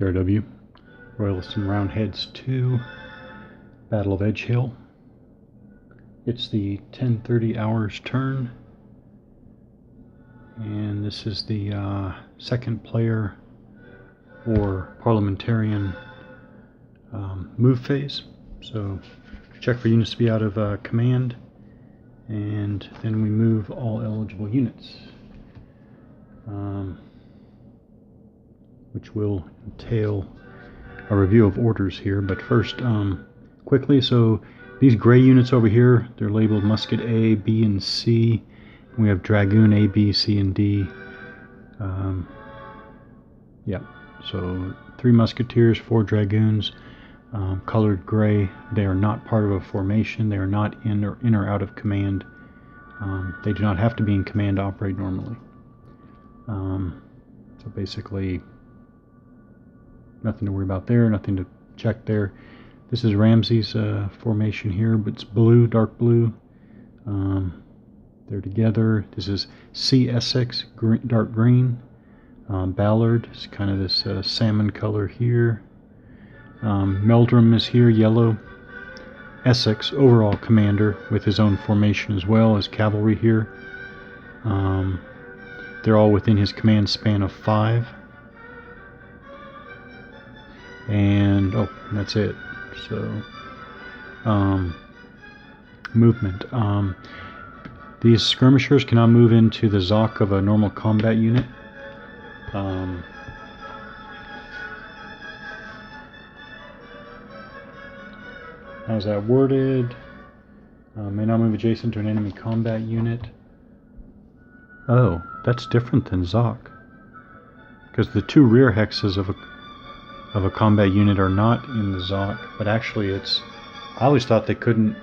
TRW, Royalists and Roundheads 2, Battle of Edgehill. It's the 10:30 hours turn, and this is the second player or parliamentarian move phase. So check for units to be out of command, and then we move all eligible units, which will entail a review of orders here. But first, quickly, so these gray units over here, they're labeled Musket A, B, and C. We have Dragoon A, B, C, and D. Yeah, so 3 Musketeers, 4 Dragoons, colored gray. They are not part of a formation. They are not in or out of command. They do not have to be in command to operate normally. So basically, nothing to worry about there, nothing to check there. This is Ramsey's formation here, but it's blue, dark blue. They're together. This is C Essex, dark green. Ballard is kind of this salmon color here. Meldrum is here, yellow. Essex, overall commander, with his own formation as well as Cavalry here. They're all within his command span of 5. And that's it. So movement. These skirmishers cannot move into the ZOC of a normal combat unit. How's that worded? May not move adjacent to an enemy combat unit. Oh, that's different than ZOC, because the 2 rear hexes of a combat unit are not in the ZOC, but actually it's. I always thought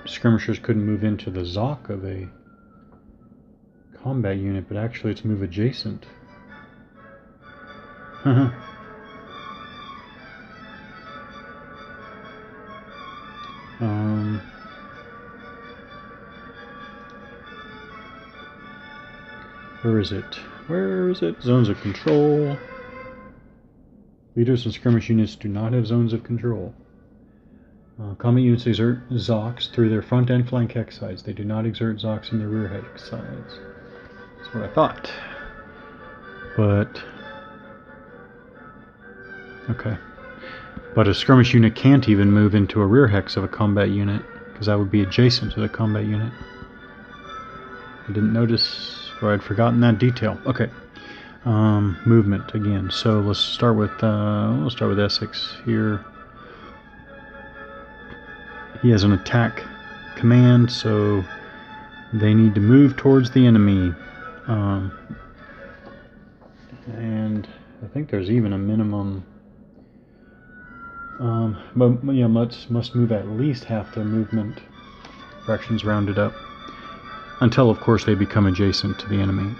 skirmishers couldn't move into the ZOC of a combat unit, but actually it's move adjacent. Where is it? Where is it? Zones of control. Leaders and skirmish units do not have zones of control. Combat units exert ZOCs through their front and flank hex sides. They do not exert ZOCs in their rear hex sides. That's what I thought. But okay. But a skirmish unit can't even move into a rear hex of a combat unit, because that would be adjacent to the combat unit. I didn't notice, or I'd forgotten that detail. Okay. Movement again. So let's start with we'll start with Essex here. He has an attack command, so they need to move towards the enemy. And I think there's even a minimum. But yeah, must move at least half their movement. Fractions rounded up. Until, of course, they become adjacent to the enemy.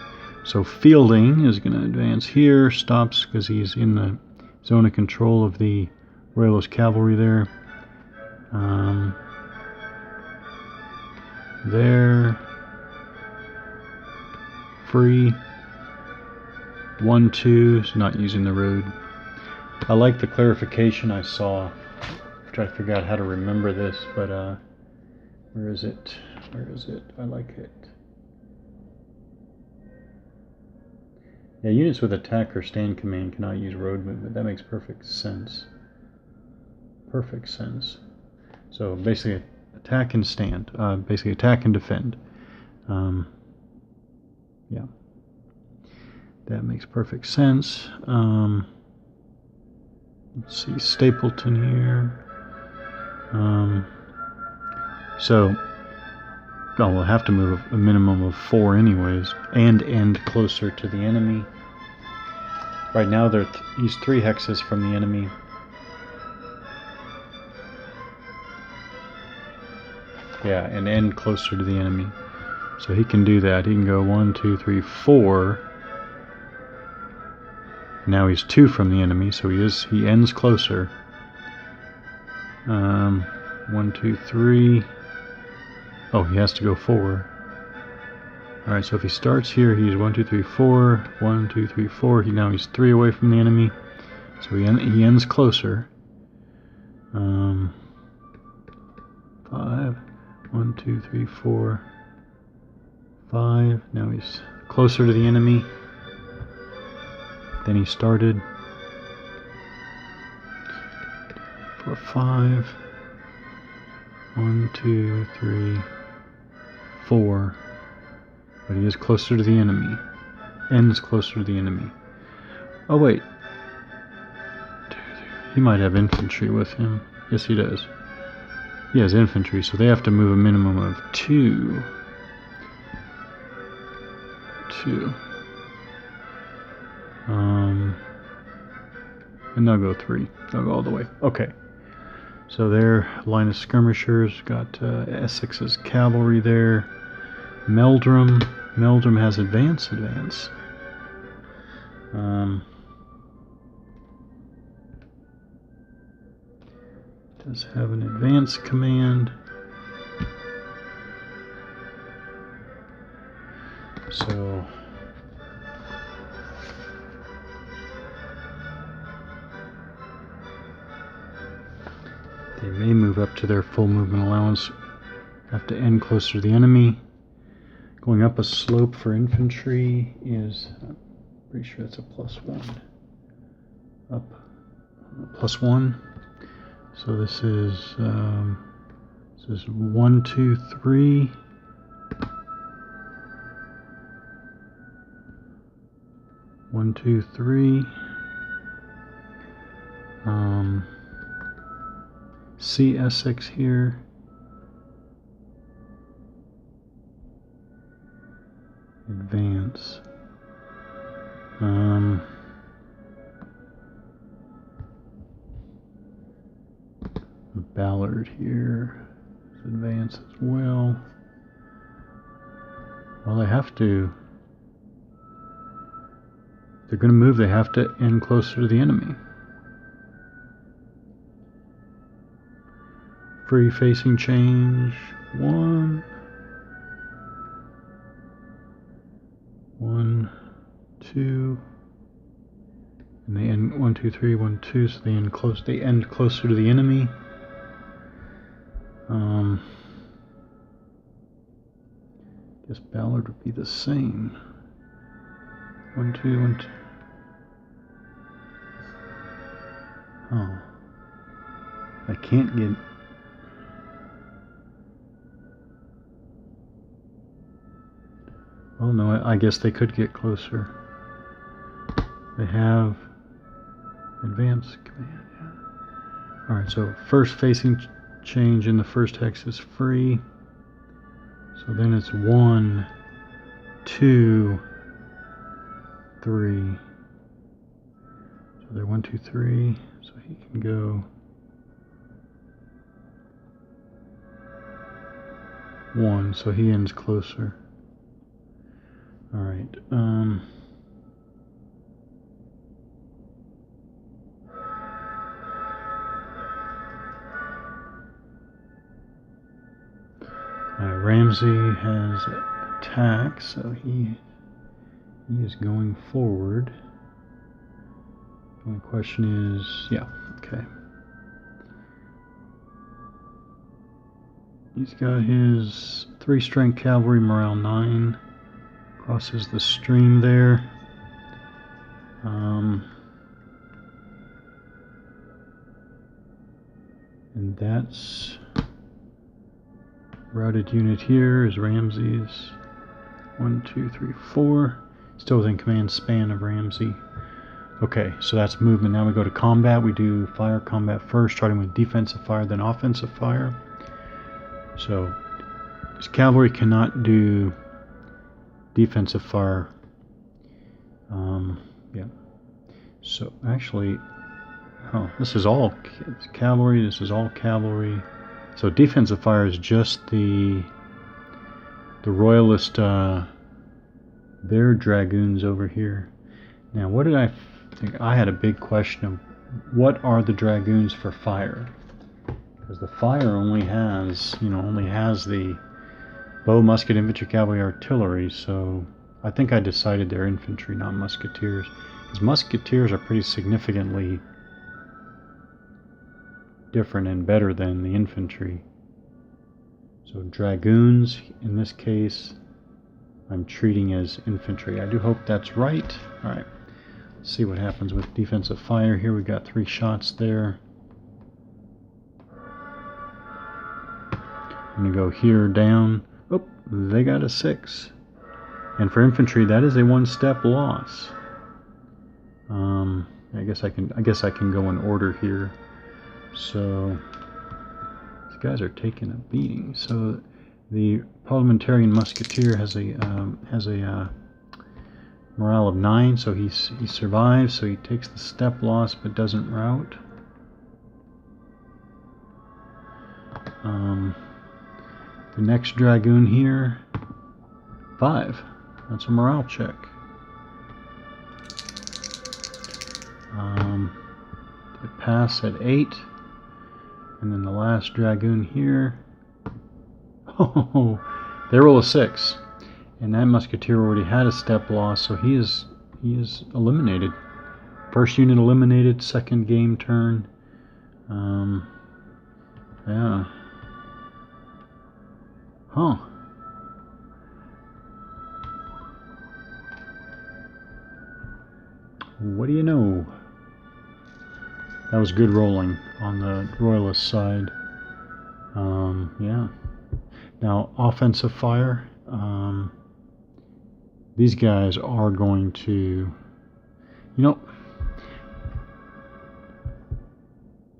So Fielding is going to advance here, stops because he's in the zone of control of the Royalist Cavalry there. There. Free. 1, 2, is not using the road. I like the clarification I saw. I'm trying to figure out how to remember this, but where is it? Where is it? I like it. Yeah, units with attack or stand command cannot use road movement. That makes perfect sense. Perfect sense. So basically, attack and stand. Basically, attack and defend. Yeah. That makes perfect sense. Let's see, Stapleton here. So, we'll have to move a minimum of 4 anyways, and end closer to the enemy. Right now, he's 3 hexes from the enemy. Yeah, and end closer to the enemy. So he can do that. He can go 1, 2, 3, 4. Now he's 2 from the enemy, so he ends closer. 1, 2, 3. Oh, he has to go 4. Alright, so if he starts here, he's 1, 2, 3, 4. 1, 2, 3, 4. Now he's 3 away from the enemy. So he ends closer. 5, 1, 2, 3, 4, 5. Now he's closer to the enemy than he started. 4, 5. 1, 2, 3, 4. But he is closer to the enemy. Ends closer to the enemy. Oh wait. He might have infantry with him. Yes, he does. He has infantry, so they have to move a minimum of 2. 2. And they'll go 3. They'll go all the way. Okay. So their line of skirmishers got Essex's cavalry there. Meldrum has advance. Does have an advance command. So they may move up to their full movement allowance. Have to end closer to the enemy. Going up a slope for infantry is, I'm pretty sure that's a +1. Up +1. So this is 1, 2, 3. 1, 2, 3. See Essex here. Advance. Ballard here. Advance as well. Well, they have to. If they're going to move, they have to end closer to the enemy. Free facing change. 1. 1, 2. And they end 1, 2, 3, 1, 2. So they end close. They end closer to the enemy. Guess Ballard would be the same. 1, 2, 1, 2. Oh. I can't get... Oh no, I guess they could get closer. They have advance command, yeah. Alright, so first facing change in the first hex is free. So then it's 1, 2, 3. So they're 1, 2, 3. So he can go 1. So he ends closer. All right. Ramsey has attack, so he is going forward. The only question is, yeah, okay. He's got his 3-strength cavalry, morale 9. Crosses the stream there. And that's routed unit here is Ramsey's. 1, 2, 3, 4. Still within command span of Ramsey. Okay, so that's movement. Now we go to combat. We do fire combat first, starting with defensive fire, then offensive fire. So this cavalry cannot do defensive fire. Yeah. So actually, this is all cavalry. This is all cavalry. So defensive fire is just the royalist, their dragoons over here. Now, what did I think? I had a big question of what are the dragoons for fire? Because the fire only has the bow, musket, infantry, cavalry, artillery. So I think I decided they're infantry, not musketeers. His musketeers are pretty significantly different and better than the infantry. So dragoons, in this case, I'm treating as infantry. I do hope that's right. All right, let's see what happens with defensive fire here. We got 3 shots there. I'm gonna go here down. Oh, they got a 6. And for infantry, that is a 1-step loss. I guess I can go in order here. So these guys are taking a beating. So the parliamentarian musketeer has a morale of 9, so he survives. So he takes the step loss but doesn't rout. The next dragoon here, 5. That's a morale check. They pass at 8. And then the last dragoon here, oh, they roll a 6. And that musketeer already had a step loss, so he is eliminated. First unit eliminated, second game turn. Yeah. Huh. What do you know? That was good rolling on the Royalist side. Yeah. Now, offensive fire. These guys are going to,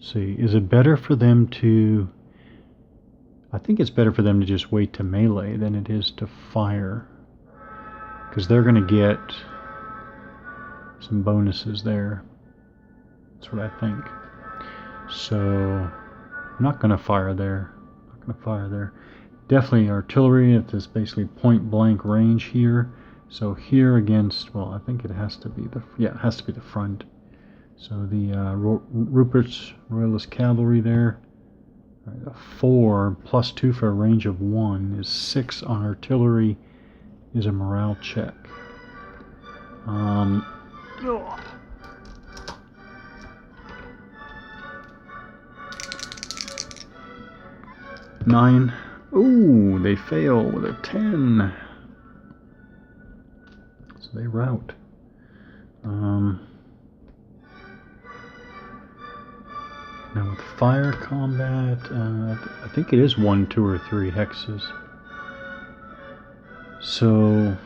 see, is it better for them to, I think it's better for them to just wait to melee than it is to fire. Because they're going to get some bonuses there. That's what I think. So I'm not going to fire there. Definitely artillery at this basically point blank range here. So here against, well, I think it has to be the front. So the Rupert's Royalist Cavalry there. All right, a 4 plus 2 for a range of 1 is 6 on artillery. Is a morale check. 9. Ooh, they fail with a 10. So they rout. Now with fire combat, I think it is 1, 2, or 3 hexes. So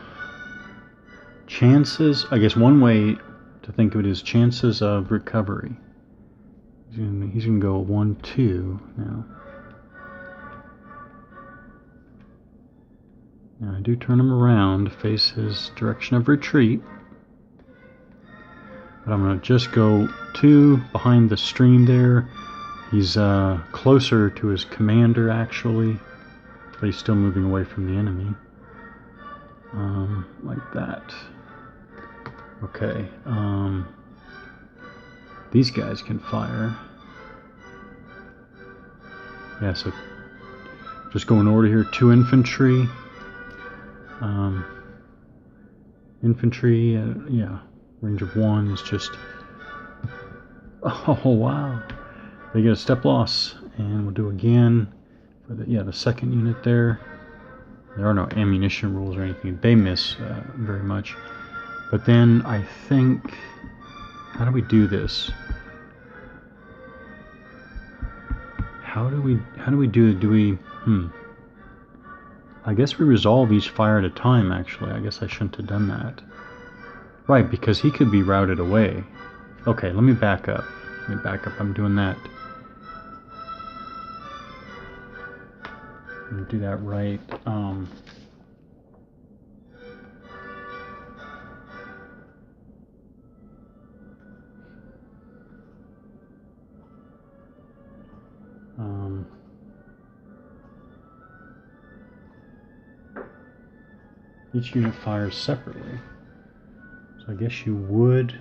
chances, I guess one way to think of it is chances of recovery. He's gonna go 1, 2 now. Now I do turn him around to face his direction of retreat. But I'm going to just go 2 behind the stream there. He's closer to his commander actually, but he's still moving away from the enemy. Like that. Okay. These guys can fire. Yeah, so just go in order here. 2 infantry. Infantry, yeah, range of 1 is just, oh wow, they get a step loss, and we'll do again for the second unit there. There are no ammunition rules or anything. They miss very much, but then I think, how do we do this? How do we do it? I guess we resolve each fire at a time, actually. I guess I shouldn't have done that. Right, because he could be routed away. Okay, let me back up. I'm doing that. I'm gonna do that right. Each unit fires separately. So I guess you would.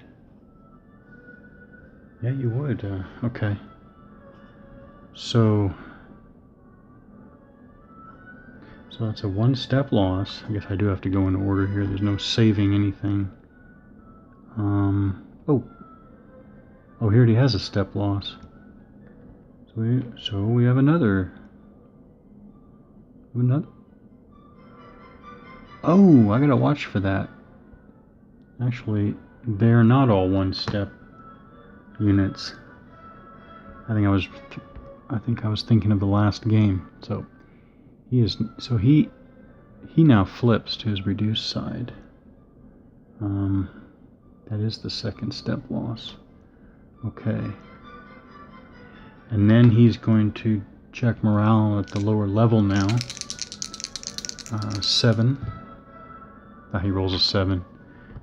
Yeah, you would. Okay. So that's a 1-step loss. I guess I do have to go in order here. There's no saving anything. Oh, oh, here he has a step loss. So we have another. Oh, I gotta watch for that. Actually, they're not all one-step units. I think I was thinking of the last game. So he now flips to his reduced side. That is the second step loss. Okay. And then he's going to check morale at the lower level now. 7. He rolls a 7,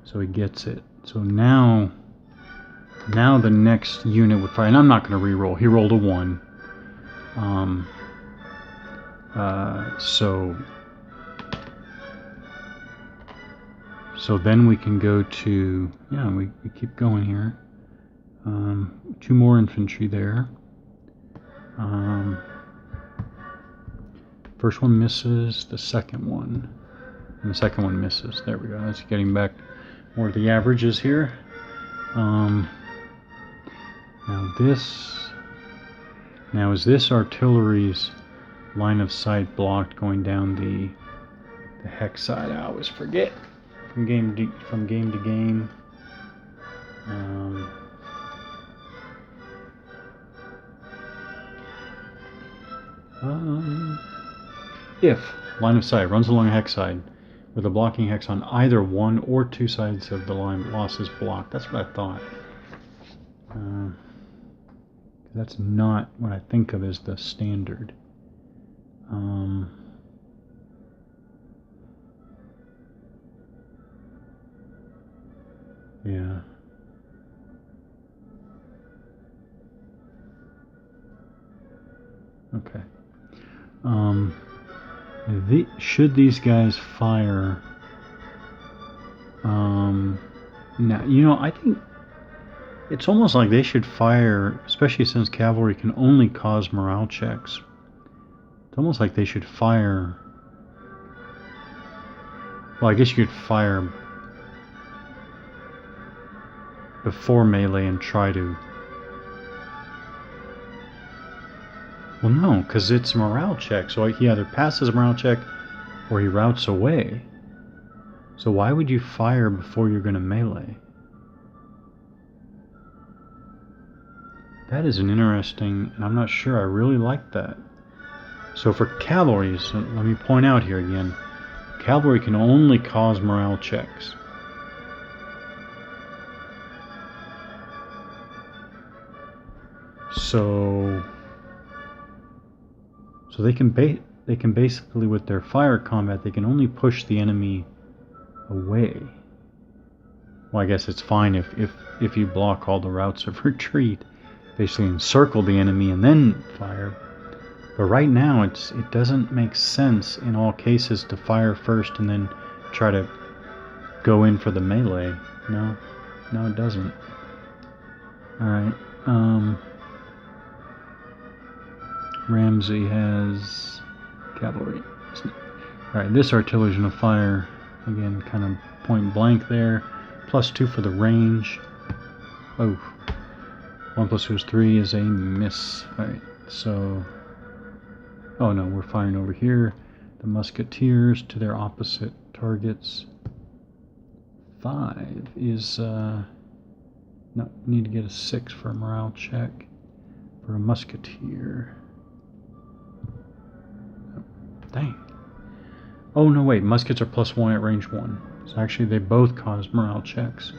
so he gets it. So now the next unit would fire, and I'm not going to re-roll. He rolled a 1. So then we can go to, we keep going here. 2 more infantry there. First one misses, the second one. And the second one misses. There we go. That's getting back more to the averages here. Now is this artillery's line of sight blocked going down the hex side? I always forget from game to game. If line of sight runs along a hex side with a blocking hex on either one or 2 sides of the line, loss is blocked. That's what I thought. That's not what I think of as the standard. Yeah. Okay. Should these guys fire? Now, I think it's almost like they should fire, especially since cavalry can only cause morale checks. It's almost like they should fire. Well, I guess you could fire before melee and try to. Well, no, because it's a morale check, so he either passes a morale check or he routes away. So why would you fire before you're going to melee? That is an interesting, and I'm not sure I really like that. So for cavalry, so let me point out here again, cavalry can only cause morale checks. So they can basically, with their fire combat, they can only push the enemy away. Well, I guess it's fine if you block all the routes of retreat, basically encircle the enemy and then fire. But right now it doesn't make sense in all cases to fire first and then try to go in for the melee. No, it doesn't. All right. Ramsey has cavalry. Alright, this artillery is going to fire, again, kind of point blank there. +2 for the range. Oh, 1 + 2 is 3 is a miss. Alright, so. Oh no, we're firing over here. The musketeers to their opposite targets. 5 is. No, need to get a 6 for a morale check for a musketeer. Dang. Oh, no, wait. Muskets are +1 at range 1. So actually, they both cause morale checks.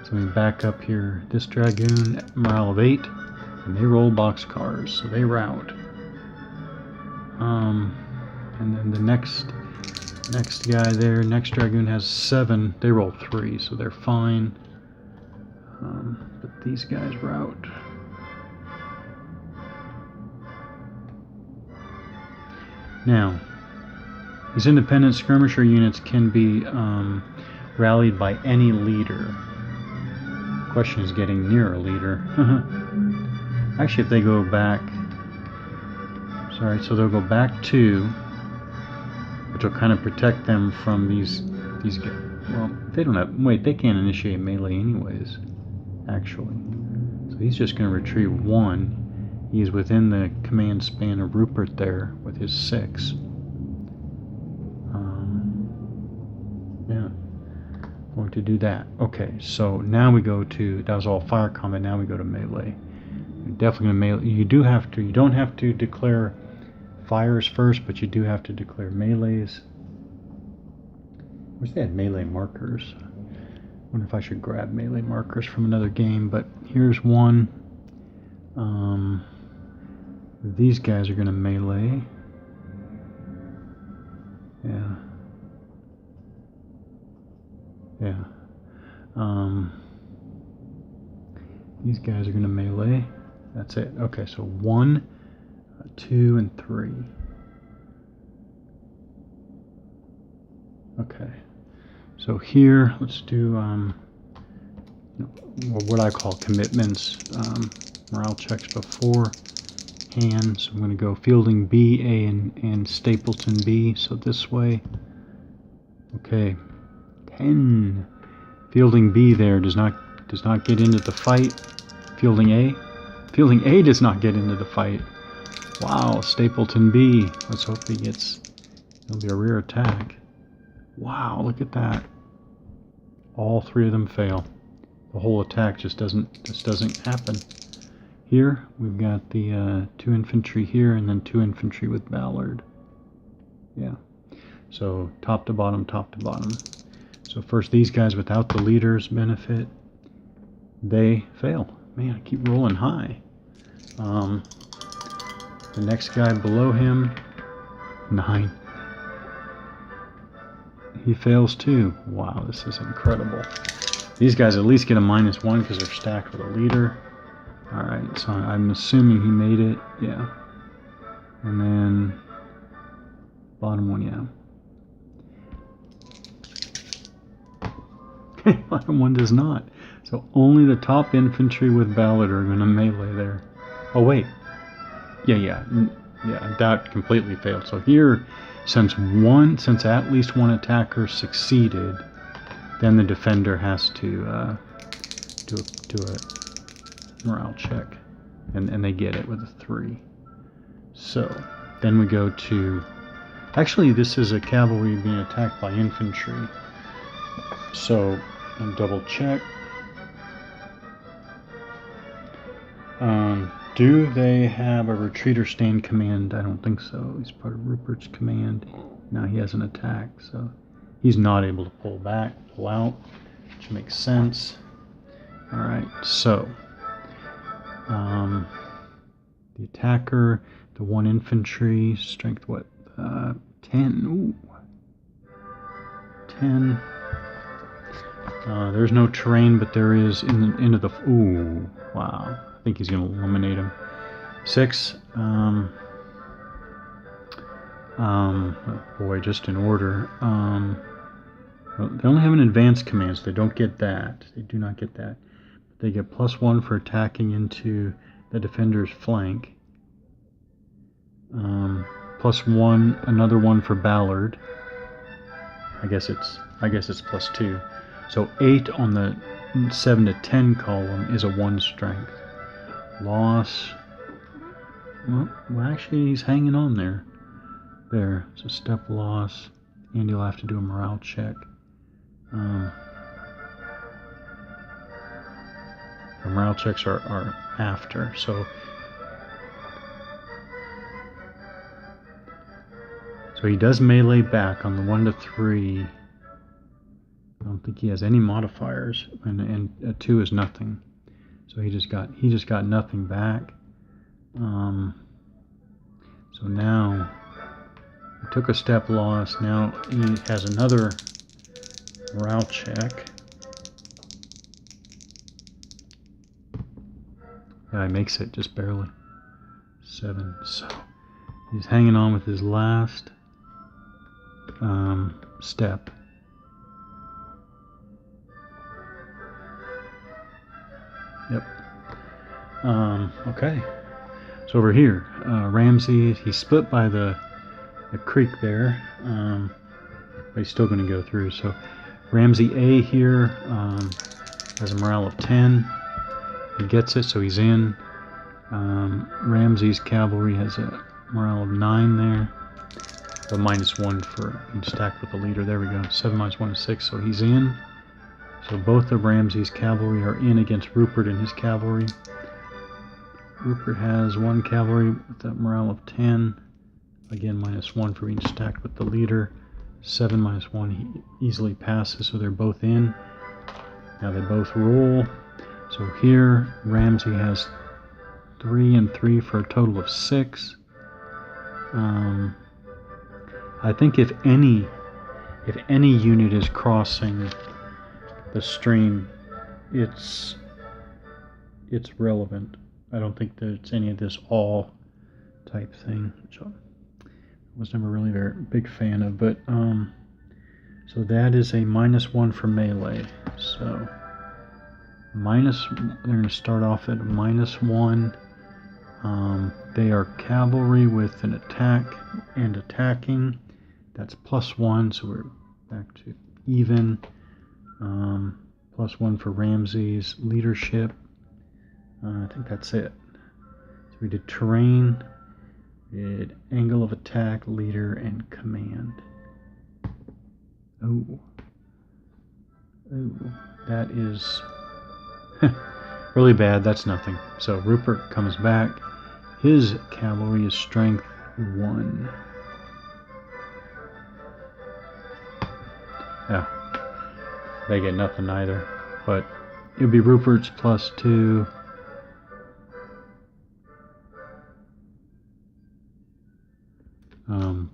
So we back up here. This dragoon, morale of 8. And they roll boxcars, so they rout. And then the next guy there, next dragoon has 7. They roll 3, so they're fine. But these guys rout. Now, these independent skirmisher units can be rallied by any leader. The question is getting near a leader. Actually, if they go back, so they'll go back 2, which will kind of protect them from these guys. Well, they don't have. Wait, they can't initiate melee anyways. actually. So he's just going to retrieve 1. He's within the command span of Rupert there with his 6. Yeah, going to do that. Okay, so now we go to, that was all fire combat, now we go to melee. You're definitely going to melee. You don't have to declare fires first, but you do have to declare melees. I wish they had melee markers. I wonder if I should grab melee markers from another game, but here's one. These guys are going to melee. Yeah. Yeah. These guys are going to melee. That's it. Okay, so 1, 2, and 3. Okay. So here, let's do what I call commitments, morale checks beforehand. So I'm going to go fielding B, A, and Stapleton B. So this way. Okay. 10. Fielding B there does not get into the fight. Fielding A does not get into the fight. Wow, Stapleton B. Let's hope it'll be a rear attack. Wow, look at that. All 3 of them fail. The whole attack just doesn't happen. Here we've got the 2 infantry here, and then 2 infantry with Ballard. Yeah. So top to bottom, top to bottom. So first, these guys without the leader's benefit, they fail. Man, I keep rolling high. The next guy below him, 9. He fails too. Wow, this is incredible. These guys at least get a -1 because they're stacked with a leader. Alright, so I'm assuming he made it. Yeah. And then bottom one, yeah. Bottom one does not. So only the top infantry with Ballard are going to melee there. Oh wait. Yeah, that completely failed. So here, since at least one attacker succeeded, then the defender has to do a morale check, and they get it with a 3. So then we go to, actually this is a cavalry being attacked by infantry. So I'll double check. Do they have a retreat or stand command? I don't think so. He's part of Rupert's command. Now he has an attack, so he's not able to pull out, which makes sense. Alright, so the attacker, the 1 infantry, strength what? 10. Ooh. 10. There's no terrain, but there is into the. Ooh, wow. I think he's going to eliminate him. 6. Oh boy, just in order. Well, they only have an advanced command, so they don't get that. They do not get that. But they get +1 for attacking into the defender's flank. +1, another 1 for Ballard. I guess it's +2. So 8 on the 7 to 10 column is a 1 strength. Loss. Well, actually, he's hanging on there. There. So step loss, and you'll have to do a morale check. The morale checks are after. So he does melee back on the 1 to 3. I don't think he has any modifiers, and a 2 is nothing. So he just got nothing back. So now he took a step loss. Now he has another morale check. Yeah, he makes it just barely. 7. So he's hanging on with his last step. Yep. Okay. So over here, Ramsey, he's split by the creek there, but he's still going to go through. So Ramsey A here has a morale of 10. He gets it, so he's in. Ramsey's cavalry has a morale of 9 there. The -1 for being stacked with the leader. There we go. 7 minus 1 is 6, so he's in. So both of Ramsey's cavalry are in against Rupert and his cavalry. Rupert has 1 cavalry with a morale of 10. Again, -1 for being stacked with the leader. 7 minus 1, he easily passes, so they're both in. Now they both roll. So here, Ramsey has 3 and 3 for a total of 6. I think if any unit is crossing the stream, it's relevant. I don't think there's any of this all type thing, which I was never really a very big fan of. But so that is a -1 for melee. So they're going to start off at a -1. They are cavalry with an attack and attacking. That's +1, so we're back to even. +1 for Ramsey's leadership. I think that's it. So we did terrain, we did angle of attack, leader, and command. Oh, that is really bad. That's nothing. So Rupert comes back. His cavalry is strength 1. Yeah, they get nothing either. But it would be Rupert's +2.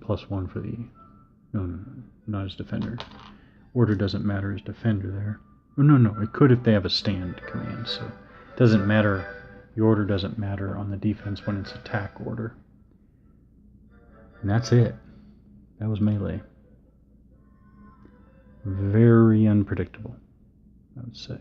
+1 for the no, not his defender. Order doesn't matter as defender there. Oh, no, it could if they have a stand command. So it doesn't matter. The order doesn't matter on the defense when it's attack order. And that's it. That was melee. Very unpredictable, I would say.